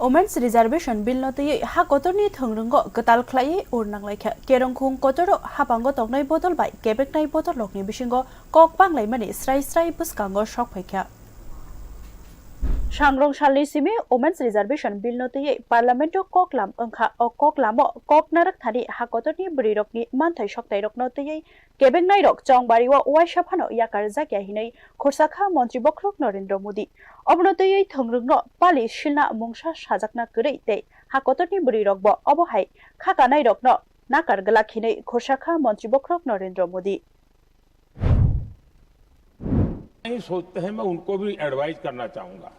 Women's Reservation Bill not the Hakotoni Tungrungo, Gatal Clay, or Nanglaka, Kerongkung Kotoro, Hapango Tognai bottle by Quebec Nai bottle Lockney Bishingo, Kok Bang Lemani, Strai Buskango Shockpaker. Shangrong Shalisimi, Women's Reservation Bill not the Parlamento Koklam, Unka or Koklamo, Kok Narakani, Hakotoni, Bridokni, Manta Shocktai not the Quebec Nairok, Chong Bariwa, Waishapano, Yakarzaka Hine, Korsaka, Montribokrok, Norindro Mudi. Obnotoye Tungrungo, Pali, Shilna, Mungsha, Shazakna Great, Hakotoni Bridokbo, Obohai, Kaka Nairok no, Nakar Galakine, Korsaka, Montribokrok, Norindro Mudi. नहीं सोचते हैं मैं उनको भी advice करना चाहूंगा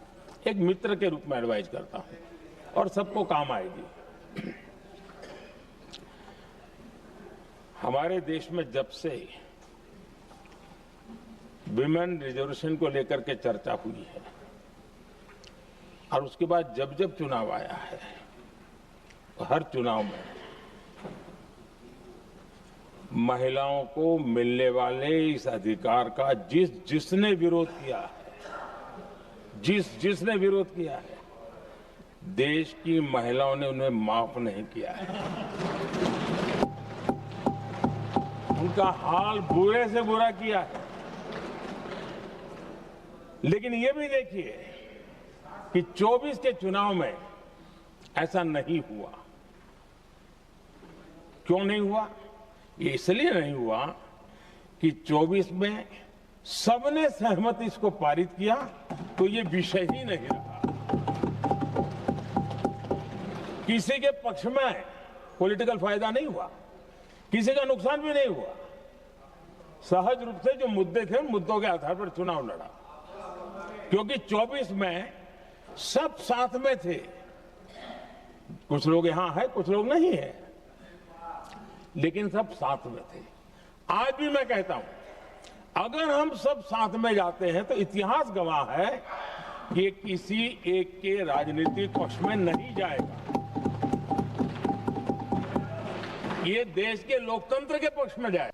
एक मित्र के रूप में एडवाइस करता हूं और सबको काम आएगी हमारे देश में जब से विमेन रिजर्वेशन को लेकर के चर्चा हुई है और उसके बाद जब जब चुनाव आया है तो हर चुनाव में महिलाओं को मिलने वाले इस अधिकार का जिसने विरोध किया है जिसने विरोध किया है देश की महिलाओं ने उन्हें माफ नहीं किया है उनका हाल बुरे से बुरा किया है लेकिन ये भी देखिए कि 24 के चुनाव में ऐसा नहीं हुआ क्यों नहीं हुआ ये इसलिए नहीं हुआ कि 24 में सबने सहमति इसको पारित किया तो ये विषय ही नहीं रहा किसी के पक्ष में पॉलिटिकल फायदा नहीं हुआ किसी का नुकसान भी नहीं हुआ सहज रूप से जो मुद्दे थे उन मुद्दों के आधार पर चुनाव लड़ा क्योंकि 24 में सब साथ में थे कुछ लोग यहां हैं कुछ लोग नहीं है लेकिन सब साथ में थे आज भी मैं कहता हूं अगर हम सब साथ में जाते हैं तो इतिहास गवाह है कि किसी एक के राजनीतिक पक्ष में नहीं जाएगा ये देश के लोकतंत्र के पक्ष में जाए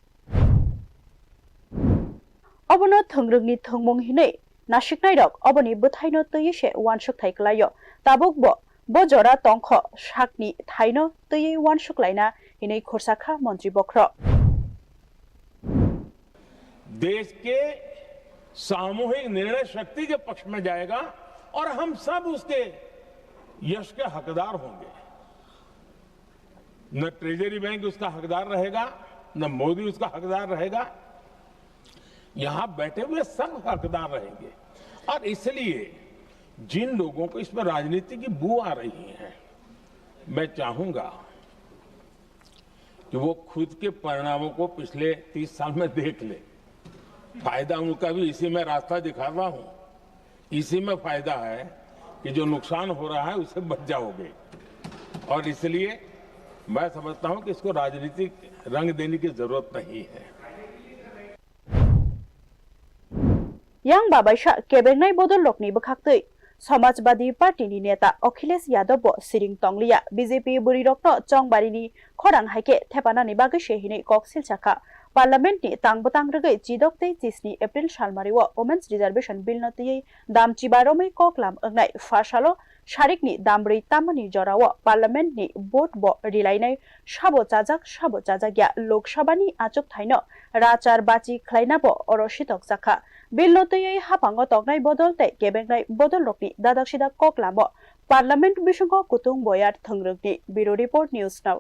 Obono Tungrungi Tungmung Hine, Nashik Nairok, Oboni Butaino Tuyishe, one shook take layo, Tabukbo, Bojora Tonko, Shakni, Taino, Tuyi, one shook lina. इन्हें खोरसाखा मंत्री बखरो देश के सामूहिक निर्णय शक्ति के पक्ष में जाएगा और हम सब उसके यश के हकदार होंगे न ट्रेजरी बैंक उसका हकदार रहेगा न मोदी उसका हकदार रहेगा यहां बैठे हुए सब हकदार रहेंगे और इसलिए जिन लोगों को इसमें राजनीति की बू आ रही है मैं चाहूंगा कि वो खुद के परिणामों को पिछले 30 साल में देख ले फायदा उनका भी इसी में रास्ता दिखा रहा हूं इसी में फायदा है कि जो नुकसान हो रहा है उससे बच जाओगे और इसलिए मैं समझता हूं कि इसको राजनीतिक रंग देने की जरूरत नहीं है यांग बाबाइशा केबेंगनाय बदल लोकनि बखाक्तै समाजवादी पार्टी नेता अखिलेश यादव सिरिंग तंगलिया बीजेपी बुरीरक्न चंगबारिनी खरां हाइके थेपानानि बागै शेहिने कक्सिल चाखा पार्लियामेंट नि तांगबतां रगै चिदकतै 30 एप्रिल सालमारिव वुमेन्स रिजर्वेशन बिल नतियै दामचिबारमै कक्लाम अंगनाय फासालो शारिकनि दामब्रै तामनि जराव पार्लियामेंट नि बोट ब रिलायनाय साबो चाजाग्या लोकसभानि आचक थाइनो राचार बाची खलायनाबो अरसितक चाखा बिल नतियै हापांग तगनाय बदलते केबेंगनाय बदल रकनि दादाकसिदा कक्लाम पार्लियामेंट बिसंग कुतुं बयार थंग्रगनि बिरो रिपोर्ट न्यूज नाउ